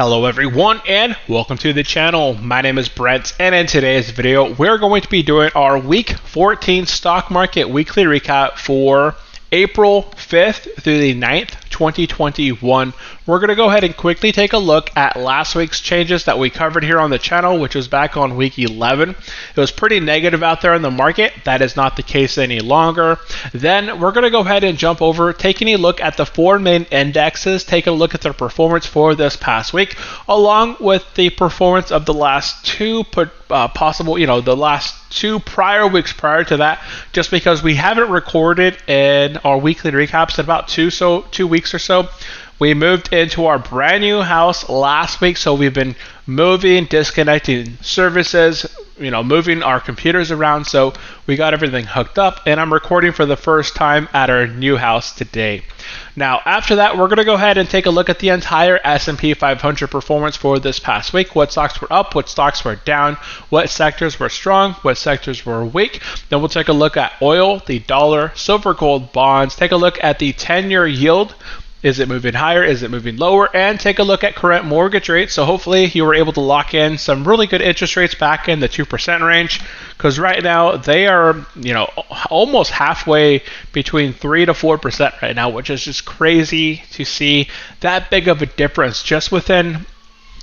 Hello everyone and welcome to the channel. My name is Brent and in today's video we're going to be doing our week 14 stock market weekly recap for April 5th through the 9th, 2021. We're going to go ahead and quickly take a look at last week's changes that we covered here on the channel, which was back on week 11. It was pretty negative out there in the market. That is not the case any longer. Then we're going to go ahead and jump over, taking a look at the four main indexes, taking a look at their performance for this past week, along with the performance of the last two the last two prior weeks prior to that, just because we haven't recorded in our weekly recaps in about 2 weeks or so. We moved into our brand new house last week, so we've been moving, disconnecting services, moving our computers around, so we got everything hooked up, and I'm recording for the first time at our new house today. Now, after that, we're going to go ahead and take a look at the entire S&P 500 performance for this past week. What stocks were up, what stocks were down, what sectors were strong, what sectors were weak. Then we'll take a look at oil, the dollar, silver, gold, bonds, take a look at the 10-year yield. Is it moving higher? Is it moving lower? And take a look at current mortgage rates. So hopefully you were able to lock in some really good interest rates back in the 2% range, because right now they are, almost halfway between 3 to 4% right now, which is just crazy to see that big of a difference just within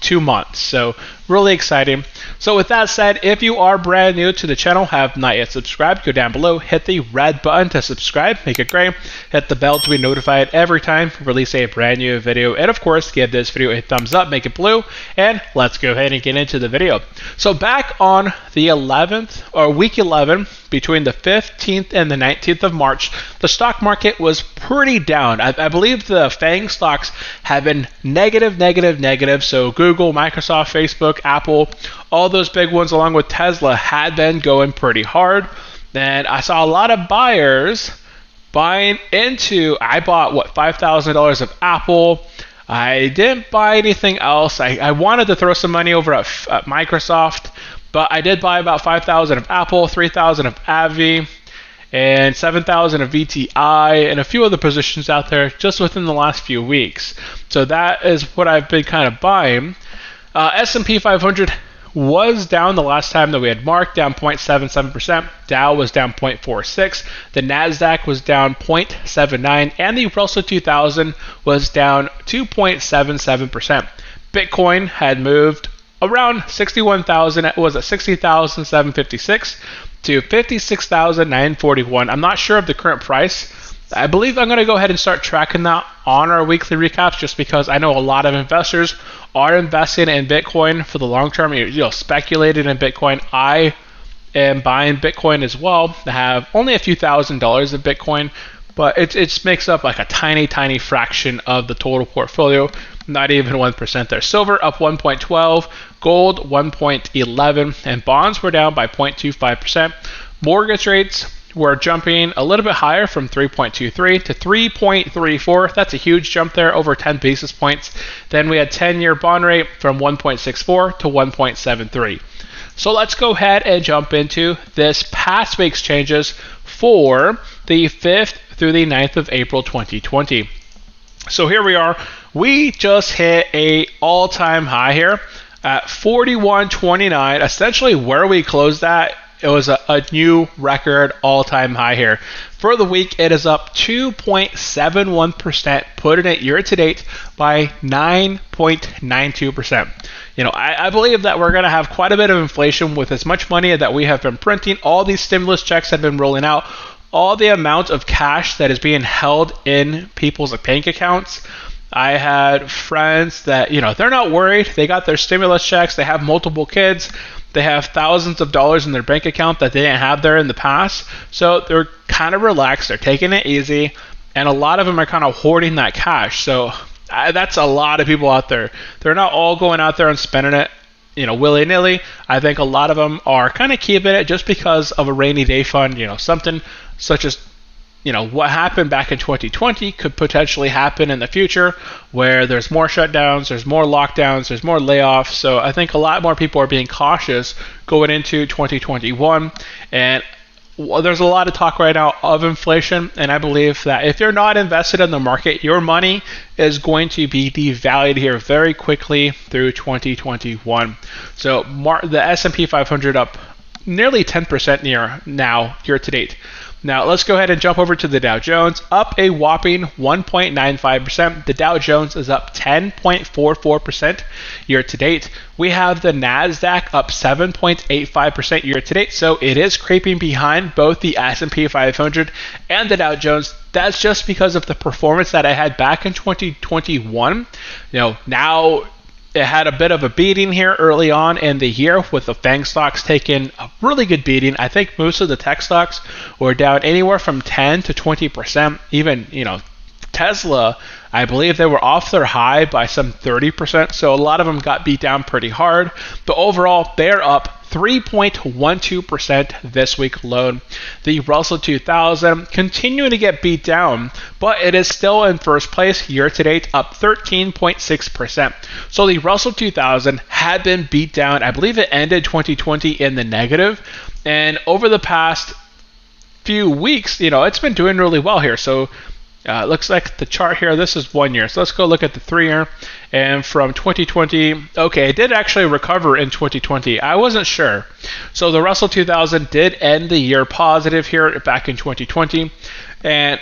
2 months. So really exciting. So with that said, if you are brand new to the channel, have not yet subscribed, go down below, hit the red button to subscribe, make it gray, hit the bell to be notified every time we release a brand new video, and of course give this video a thumbs up, make it blue, and let's go ahead and get into the video. So back on the 11th, or week 11, between the 15th and the 19th of March, the stock market was pretty down. I believe the FANG stocks have been negative. So Google, Microsoft, Facebook, Apple, all those big ones along with Tesla had been going pretty hard. And I saw a lot of buyers buying into, I bought $5,000 of Apple. I didn't buy anything else. I wanted to throw some money over at Microsoft, but I did buy about 5,000 of Apple, 3,000 of AbbVie, and 7,000 of VTI, and a few other positions out there just within the last few weeks. So that is what I've been kind of buying. S&P 500 was down the last time that we had marked, down 0.77%. Dow was down 0.46%. The NASDAQ was down 0.79%, and the Russell 2000 was down 2.77%. Bitcoin had moved around 61,000. It was at 60,756 to 56,941. I'm not sure of the current price. I believe I'm going to go ahead and start tracking that on our weekly recaps, just because I know a lot of investors are investing in Bitcoin for the long term, speculating in Bitcoin. I am buying Bitcoin as well. I have only a few $1,000s of Bitcoin, but it makes up like a tiny fraction of the total portfolio, not even 1% there. Silver up 1.12, gold 1.11, and bonds were down by 0.25%. Mortgage rates were jumping a little bit higher from 3.23 to 3.34. That's a huge jump there, over 10 basis points. Then we had 10-year bond rate from 1.64 to 1.73. So let's go ahead and jump into this past week's changes for the 5th through the 9th of April 2020. So here we are. We just hit a all-time high here at 41.29, essentially where we closed at. It was a new record all-time high here. For the week, it is up 2.71%, putting it year-to-date by 9.92%. I believe that we're going to have quite a bit of inflation with as much money that we have been printing. All these stimulus checks have been rolling out. All the amount of cash that is being held in people's bank accounts. I had friends that, they're not worried. They got their stimulus checks. They have multiple kids. They have thousands of dollars in their bank account that they didn't have there in the past. So they're kind of relaxed. They're taking it easy. And a lot of them are kind of hoarding that cash. So that's a lot of people out there. They're not all going out there and spending it, willy-nilly. I think a lot of them are kind of keeping it just because of a rainy day fund, something such as what happened back in 2020 could potentially happen in the future, where there's more shutdowns, there's more lockdowns, there's more layoffs. So I think a lot more people are being cautious going into 2021. And there's a lot of talk right now of inflation, and I believe that if you're not invested in the market, your money is going to be devalued here very quickly through 2021. So the S&P 500 up nearly 10% year to date. Now let's go ahead and jump over to the Dow Jones, up a whopping 1.95%. The Dow Jones is up 10.44% year to date. We have the Nasdaq up 7.85% year to date. So it is creeping behind both the S&P 500 and the Dow Jones. That's just because of the performance that I had back in 2021. Now it had a bit of a beating here early on in the year, with the FANG stocks taking a really good beating. I think most of the tech stocks were down anywhere from 10 to 20%. Even, Tesla, I believe they were off their high by some 30%. So a lot of them got beat down pretty hard. But overall, they're up 3.12% this week alone. The Russell 2000 continuing to get beat down, but it is still in first place year to date, up 13.6%. So the Russell 2000 had been beat down. I believe it ended 2020 in the negative, and over the past few weeks, it's been doing really well here. So looks like the chart here, this is 1 year. So let's go look at the 3-year. And from 2020, okay, it did actually recover in 2020. I wasn't sure. So the Russell 2000 did end the year positive here back in 2020 and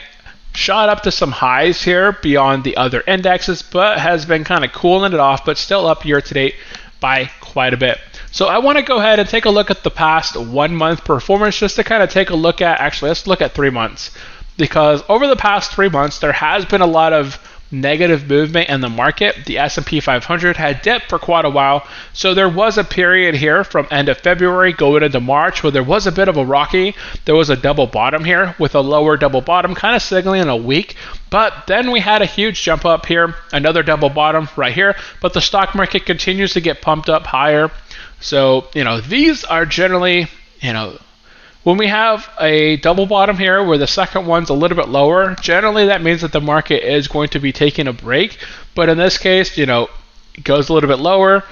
shot up to some highs here beyond the other indexes, but has been kind of cooling it off, but still up year to date by quite a bit. So I want to go ahead and take a look at the past 1 month performance, just to kind of take a look at, actually, let's look at 3 months. Because over the past 3 months, there has been a lot of negative movement in the market. The S&P 500 had dipped for quite a while. So there was a period here from end of February going into March where there was a bit of a rocky. There was a double bottom here with a lower double bottom, kind of signaling a week. But then we had a huge jump up here, another double bottom right here. But the stock market continues to get pumped up higher. So, these are generally, when we have a double bottom here where the second one's a little bit lower, generally that means that the market is going to be taking a break. But in this case, it goes a little bit lower,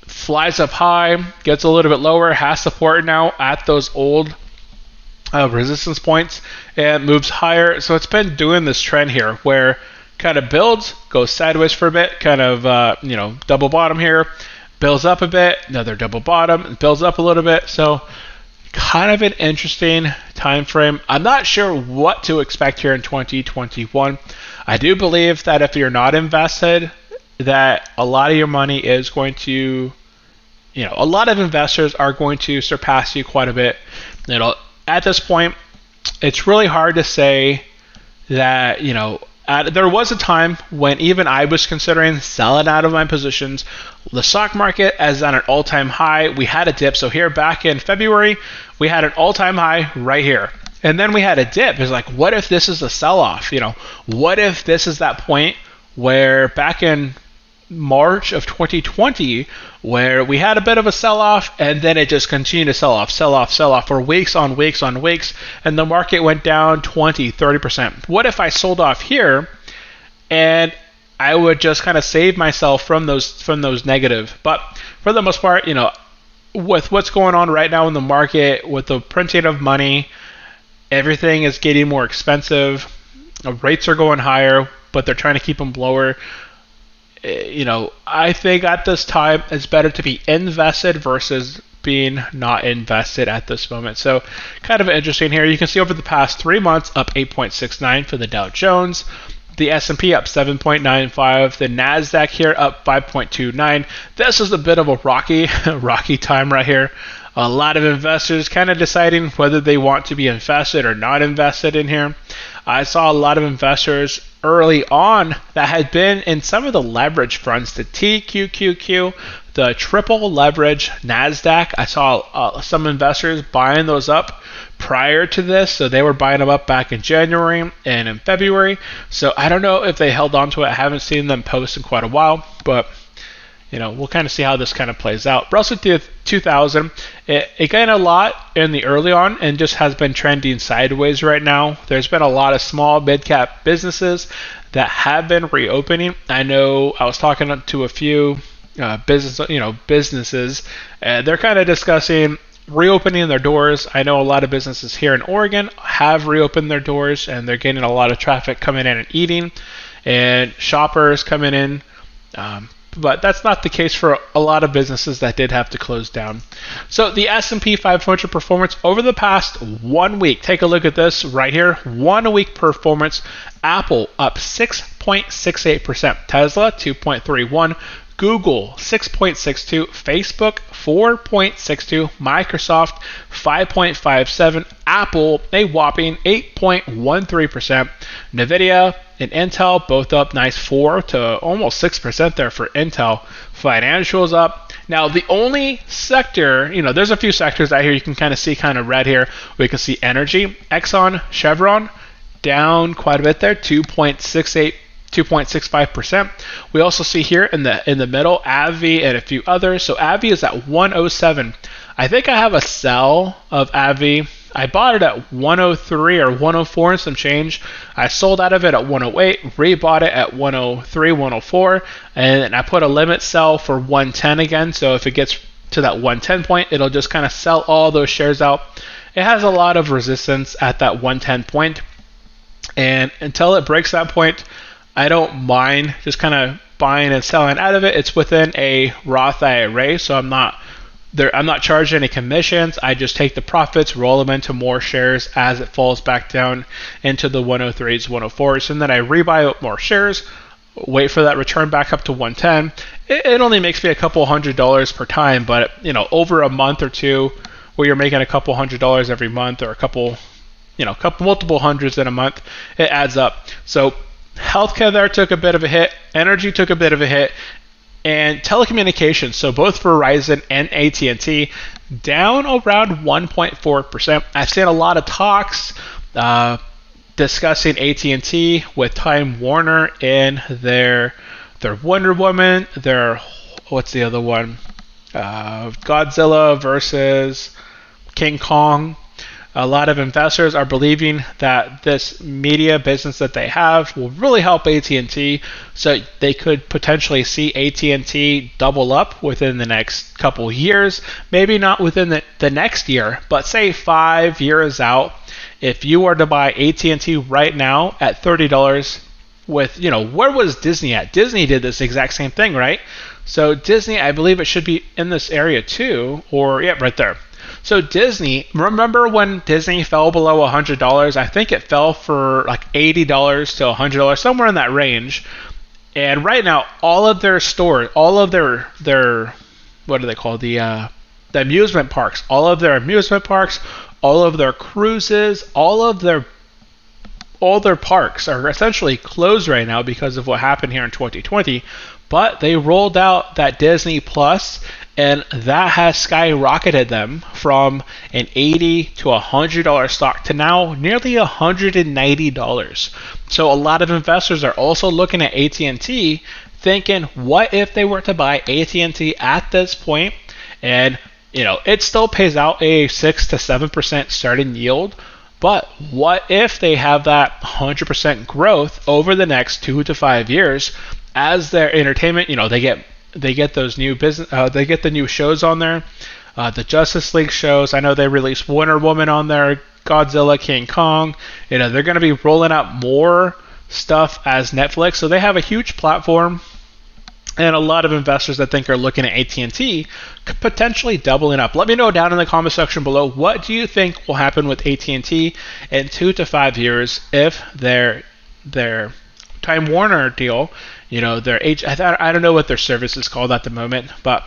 flies up high, gets a little bit lower, has support now at those old resistance points, and moves higher. So it's been doing this trend here where kind of builds, goes sideways for a bit, kind of, double bottom here, builds up a bit, another double bottom, builds up a little bit. So kind of an interesting time frame. I'm not sure what to expect here in 2021. I do believe that if you're not invested, that a lot of your money is going to, a lot of investors are going to surpass you quite a bit. At this point, it's really hard to say that, there was a time when even I was considering selling out of my positions. The stock market is at an all-time high. We had a dip. So here back in February, we had an all-time high right here. And then we had a dip. It's like, what if this is a sell-off? What if this is that point where back in March of 2020, where we had a bit of a sell-off and then it just continued to sell off for weeks on weeks on weeks, and the market went down 20, 30%. What if I sold off here and I would just kind of save myself from those negative? But for the most part, with what's going on right now in the market, with the printing of money, everything is getting more expensive. Rates are going higher, but they're trying to keep them lower. I think at this time it's better to be invested versus being not invested at this moment. So kind of interesting here. You can see over the past 3 months, up 8.69 for the Dow Jones. The S&P up 7.95. The Nasdaq here up 5.29. This is a bit of a rocky time right here. A lot of investors kind of deciding whether they want to be invested or not invested in here. I saw a lot of investors early on that had been in some of the leverage funds, the TQQQ, the triple leverage Nasdaq. I saw some investors buying those up prior to this, so they were buying them up back in January and in February. So I don't know if they held on to it. I haven't seen them post in quite a while, but we'll kind of see how this kind of plays out. Russell 2000, it gained a lot in the early on and just has been trending sideways right now. There's been a lot of small mid-cap businesses that have been reopening. I know I was talking to a few businesses, and they're kind of discussing reopening their doors. I know a lot of businesses here in Oregon have reopened their doors, and they're getting a lot of traffic coming in and eating, and shoppers coming in. But that's not the case for a lot of businesses that did have to close down. So the S&P 500 performance over the past 1 week. Take a look at this right here. 1 week performance. Apple up 6.68%. Tesla 2.31%. Google 6.62%, Facebook 4.62%, Microsoft 5.57%, Apple a whopping 8.13%, Nvidia and Intel both up nice 4 to almost 6% there for Intel. Financials up. Now the only sector, there's a few sectors out here you can kind of see kind of red here. We can see energy, Exxon, Chevron down quite a bit there, 2.65%. We also see here in the middle, AbbVie and a few others. So AbbVie is at 107. I think I have a sell of AbbVie. I bought it at 103 or 104 and some change. I sold out of it at 108, rebought it at 103, 104, and I put a limit sell for 110 again. So if it gets to that 110 point, it'll just kind of sell all those shares out. It has a lot of resistance at that 110 point, and until it breaks that point, I don't mind just kind of buying and selling out of it. It's within a Roth IRA, so I'm not charging any commissions. I just take the profits, roll them into more shares as it falls back down into the 103s, 104s, and then I rebuy more shares, wait for that return back up to 110. It only makes me a couple $100 per time, but over a month or two, where you're making a couple $100 every month, or a couple multiple hundreds in a month, it adds up. So healthcare there took a bit of a hit, energy took a bit of a hit, and telecommunications, so both Verizon and AT&T, down around 1.4%. I've seen a lot of talks discussing AT&T with Time Warner in their Wonder Woman, what's the other one? Godzilla versus King Kong. A lot of investors are believing that this media business that they have will really help AT&T, so they could potentially see AT&T double up within the next couple years. Maybe not within the next year, but say 5 years out. If you were to buy AT&T right now at $30, with where was Disney at? Disney did this exact same thing, right? So Disney, I believe it should be in this area too, or yeah, right there. So Disney, remember when Disney fell below $100? I think it fell for like $80 to $100, somewhere in that range. And right now, all of their stores, all of their what do they call the amusement parks, all of their cruises, all their parks are essentially closed right now because of what happened here in 2020. But they rolled out that Disney Plus, and that has skyrocketed them from an $80 to $100 stock to now nearly $190. So a lot of investors are also looking at AT&T thinking, what if they were to buy AT&T at this point? And it still pays out a 6 to 7% starting yield. But what if they have that 100% growth over the next 2 to 5 years as their entertainment? They get those new they get the new shows on there, the Justice League shows. I know they released Wonder Woman on there, Godzilla, King Kong. They're going to be rolling out more stuff as Netflix, so they have a huge platform. And a lot of investors, I think, are looking at AT&T potentially doubling up. Let me know down in the comment section below, what do you think will happen with AT&T in 2 to 5 years if their Time Warner deal, I don't know what their service is called at the moment, but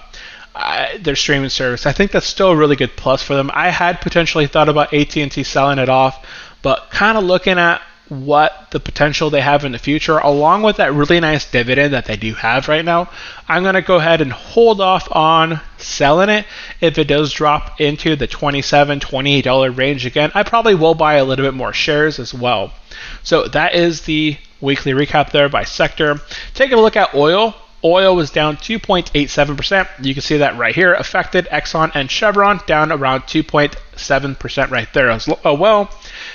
their streaming service, I think that's still a really good plus for them. I had potentially thought about AT&T selling it off, but kind of looking at what the potential they have in the future, along with that really nice dividend that they do have right now, I'm going to go ahead and hold off on selling it. If it does drop into the $27, $28 range again, I probably will buy a little bit more shares as well. So that is the weekly recap there by sector. Taking a look at oil. Oil was down 2.87%. You can see that right here. Affected Exxon and Chevron down around 2.7% right there as well.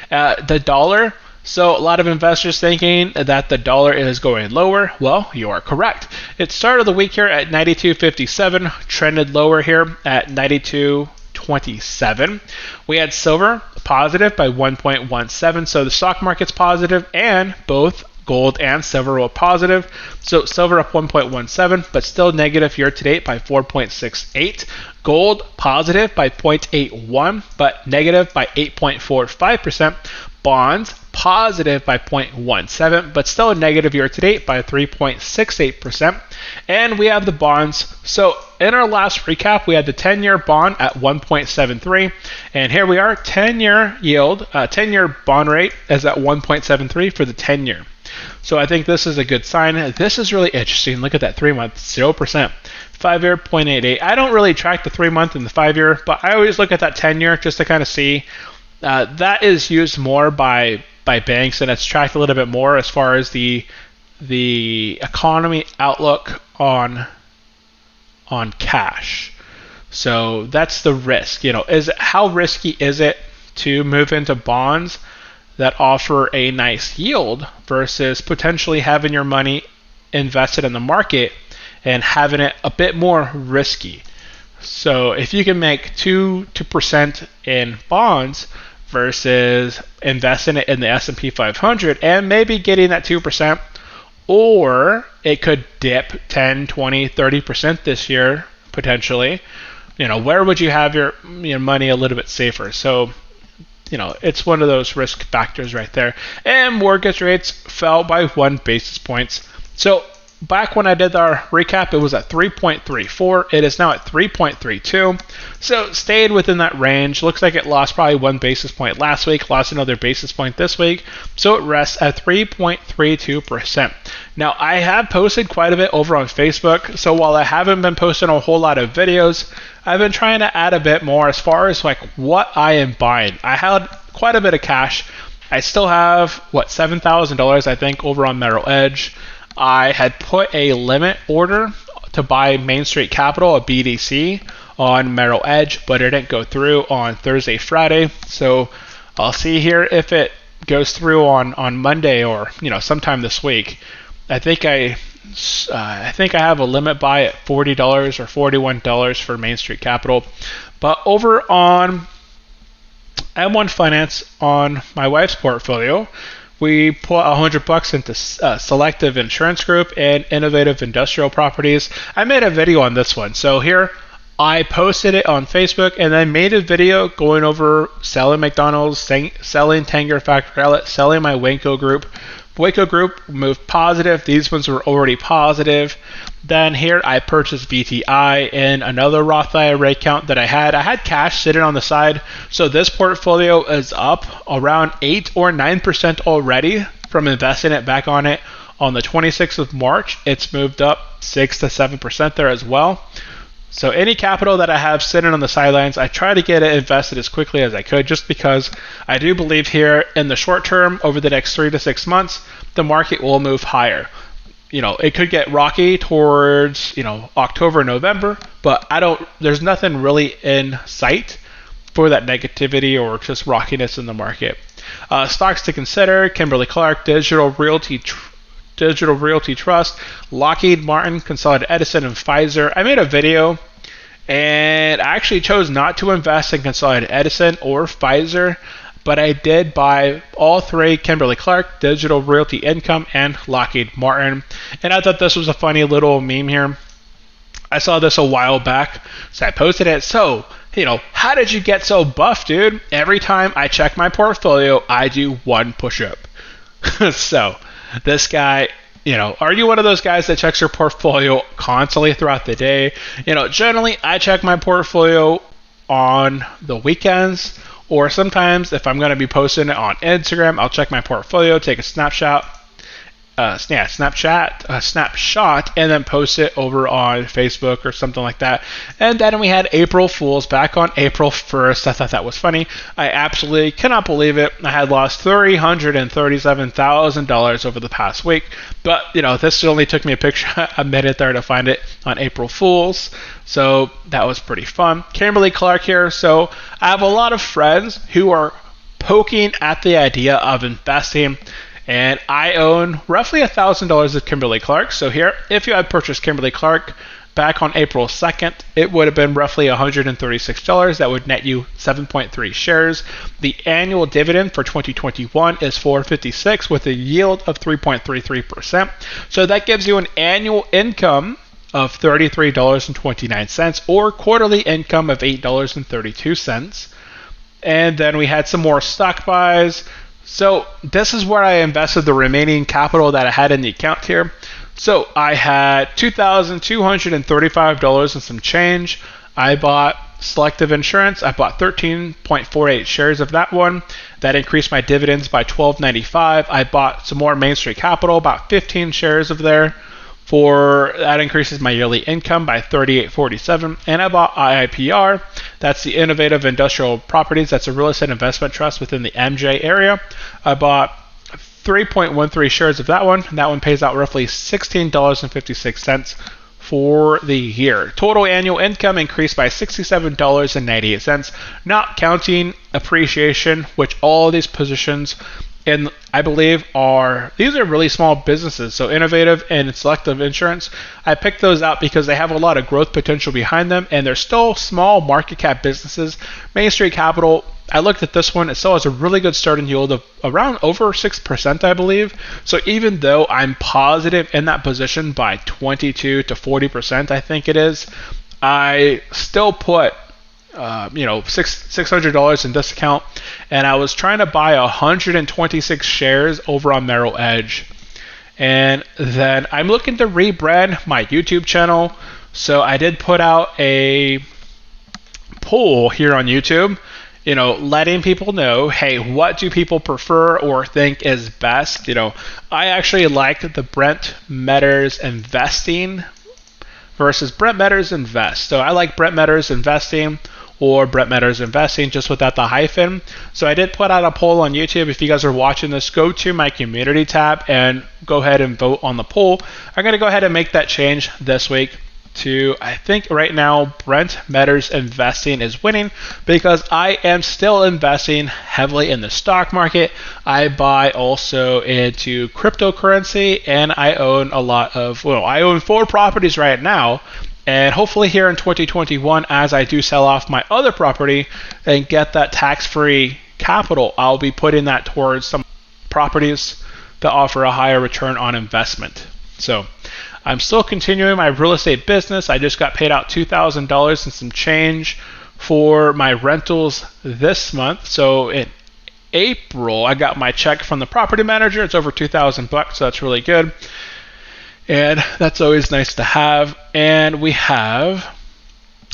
The dollar. So a lot of investors thinking that the dollar is going lower. Well, you are correct. It started the week here at 92.57, trended lower here at 92.25, 1.27. We had silver positive by 1.17. So the stock market's positive, and both gold and silver were positive. So silver up 1.17, but still negative year to date by 4.68. Gold positive by 0.81, but negative by 8.45%. Bonds positive by 0.17, but still negative year to date by 3.68%. And we have the bonds. So in our last recap, we had the 10-year bond at 1.73, and here we are, 10-year yield, 10-year bond rate is at 1.73 for the 10-year. So I think this is a good sign. This is really interesting. Look at that 3-month, 0%. 5-year, 0.88. I don't really track the 3-month and the 5-year, but I always look at that 10-year just to kind of see. That is used more by banks, and it's tracked a little bit more as far as the economy outlook on cash. So that's the risk. How risky is it to move into bonds that offer a nice yield versus potentially having your money invested in the market and having it a bit more risky? So if you can make 2% in bonds versus investing it in the S&P 500 and maybe getting that 2%, or it could dip 10, 20, 30% this year potentially, where would you have your money a little bit safer? So it's one of those risk factors right there. And mortgage rates fell by 1 basis point. So back when I did our recap, it was at 3.34. It is now at 3.32. So stayed within that range. Looks like it lost probably 1 basis point last week, lost another basis point this week. So it rests at 3.32%. Now, I have posted quite a bit over on Facebook. So while I haven't been posting a whole lot of videos, I've been trying to add a bit more as far as like what I am buying. I had quite a bit of cash. I still have, $7,000 I think over on Merrill Edge. I had put a limit order to buy Main Street Capital, a BDC, on Merrill Edge, but it didn't go through on Thursday, Friday. So I'll see here if it goes through on Monday or sometime this week. I think I have a limit buy at $40 or $41 for Main Street Capital. But over on M1 Finance on my wife's portfolio, we put $100 into Selective Insurance Group and Innovative Industrial Properties. I made a video on this one. So here, I posted it on Facebook and then made a video going over selling McDonald's, selling Tanger Factory Outlet, selling my Waco Group. Waco Group moved positive. These ones were already positive. Then here I purchased VTI and another Roth IRA account that I had. I had cash sitting on the side. So this portfolio is up around 8 or 9% already from investing it back on it on the 26th of March. It's moved up 6 to 7% there as well. So any capital that I have sitting on the sidelines, I try to get it invested as quickly as I could, just because I do believe here in the short term, over the next 3 to 6 months, the market will move higher. It could get rocky towards, October, November, but there's nothing really in sight for that negativity or just rockiness in the market. Stocks to consider: Kimberly-Clark, Digital Realty Trust, Lockheed Martin, Consolidated Edison, and Pfizer. I made a video and I actually chose not to invest in Consolidated Edison or Pfizer, but I did buy all three: Kimberly-Clark, Digital Realty Income, and Lockheed Martin. And I thought this was a funny little meme here. I saw this a while back, so I posted it. So, how did you get so buff, dude? Every time I check my portfolio, I do one push-up. So, this guy, are you one of those guys that checks your portfolio constantly throughout the day? Generally, I check my portfolio on the weekends, or sometimes if I'm going to be posting it on Instagram, I'll check my portfolio, take a snapshot, and then post it over on Facebook or something like that. And then we had April Fools back on April 1st. I thought that was funny. I absolutely cannot believe it. I had lost $337,000 over the past week. But, this only took me a minute there to find it on April Fools. So that was pretty fun. Kimberly-Clark here. So I have a lot of friends who are poking at the idea of investing, and I own roughly $1,000 of Kimberly-Clark. So here, if you had purchased Kimberly-Clark back on April 2nd, it would have been roughly $136. That would net you 7.3 shares. The annual dividend for 2021 is $4.56 with a yield of 3.33%. So that gives you an annual income of $33.29 or quarterly income of $8.32. And then we had some more stock buys. So this is where I invested the remaining capital that I had in the account here. So I had $2,235 and some change. I bought Selective Insurance. I bought 13.48 shares of that one. That increased my dividends by $12.95. I bought some more Main Street Capital, about 15 shares of there. That increases my yearly income by $38.47. And I bought IIPR. That's the Innovative Industrial Properties. That's a real estate investment trust within the MJ area. I bought 3.13 shares of that one. And that one pays out roughly $16.56 for the year. Total annual income increased by $67.98, not counting appreciation, which all these positions and I believe these are really small businesses. So Innovative and Selective Insurance, I picked those out because they have a lot of growth potential behind them, and they're still small market cap businesses. Main Street Capital, I looked at this one, it still has a really good starting yield of around over 6%, I believe. So even though I'm positive in that position by 22 to 40%, I think it is, I still put $600 in this account, and I was trying to buy 126 shares over on Merrill Edge. And then I'm looking to rebrand my YouTube channel, so I did put out a poll here on YouTube, letting people know, hey, what do people prefer or think is best? I actually liked the Brent Metters Investing versus Brent Metters Invest. So I like Brent Metters Investing or Brent Metters Investing, just without the hyphen. So I did put out a poll on YouTube. If you guys are watching this, go to my community tab and go ahead and vote on the poll. I'm going to go ahead and make that change this week to, I think right now, Brent Metters Investing is winning because I am still investing heavily in the stock market. I buy also into cryptocurrency, and I own I own 4 properties right now. And hopefully here in 2021, as I do sell off my other property and get that tax-free capital, I'll be putting that towards some properties that offer a higher return on investment. So I'm still continuing my real estate business. I just got paid out $2,000 and some change for my rentals this month. So in April, I got my check from the property manager. It's over $2,000, so that's really good. And that's always nice to have. And we have,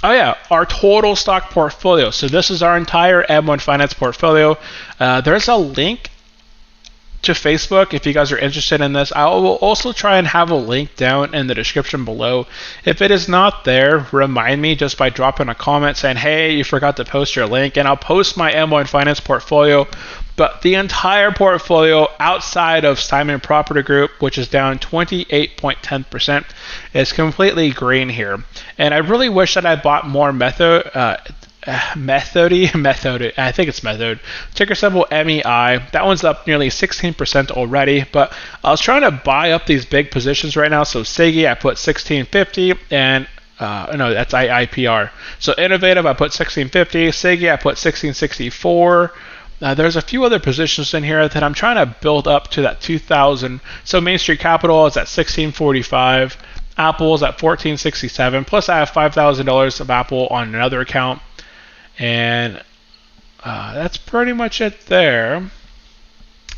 our total stock portfolio. So this is our entire M1 Finance portfolio. There's a link to Facebook if you guys are interested in this. I will also try and have a link down in the description below. If it is not there, remind me just by dropping a comment saying, hey, you forgot to post your link, and I'll post my M1 Finance portfolio. But the entire portfolio outside of Simon Property Group, which is down 28.10%, is completely green here. And I really wish that I bought more Method, I think it's Method, ticker symbol MEI. That one's up nearly 16% already, but I was trying to buy up these big positions right now. So Siggy, I put 1650, and no, that's IIPR. So Innovative, I put 1650. Siggy, I put 1664. There's a few other positions in here that I'm trying to build up to that 2,000. So Main Street Capital is at 1645. Apple is at 1467. Plus I have $5,000 of Apple on another account. And that's pretty much it there.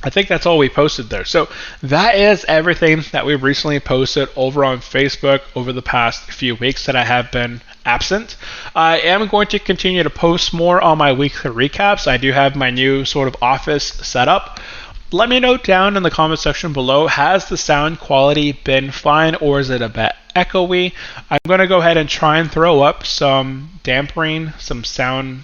I think that's all we posted there. So that is everything that we recently posted over on Facebook over the past few weeks that I have been absent. I am going to continue to post more on my weekly recaps. I do have my new sort of office set up. Let me know down in the comment section below, has the sound quality been fine or is it a bit echoey? I'm going to go ahead and try and throw up some sound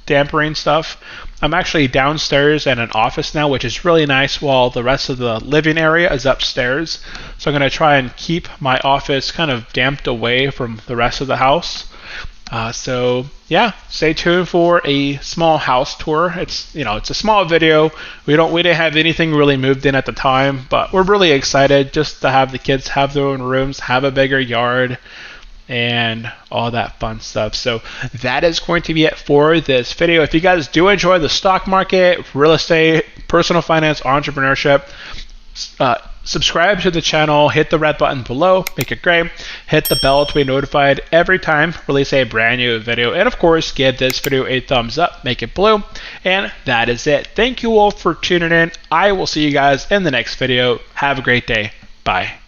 dampening stuff. I'm actually downstairs in an office now, which is really nice, while the rest of the living area is upstairs. So I'm going to try and keep my office kind of damped away from the rest of the house. So yeah, stay tuned for a small house tour. It's a small video. We didn't have anything really moved in at the time, but we're really excited just to have the kids have their own rooms, have a bigger yard, and all that fun stuff. So that is going to be it for this video. If you guys do enjoy the stock market, real estate, personal finance, entrepreneurship, subscribe to the channel, hit the red button below, make it gray, hit the bell to be notified every time I release a brand new video, and of course give this video a thumbs up, make it blue, and that is it. Thank you all for tuning in. I will see you guys in the next video. Have a great day. Bye.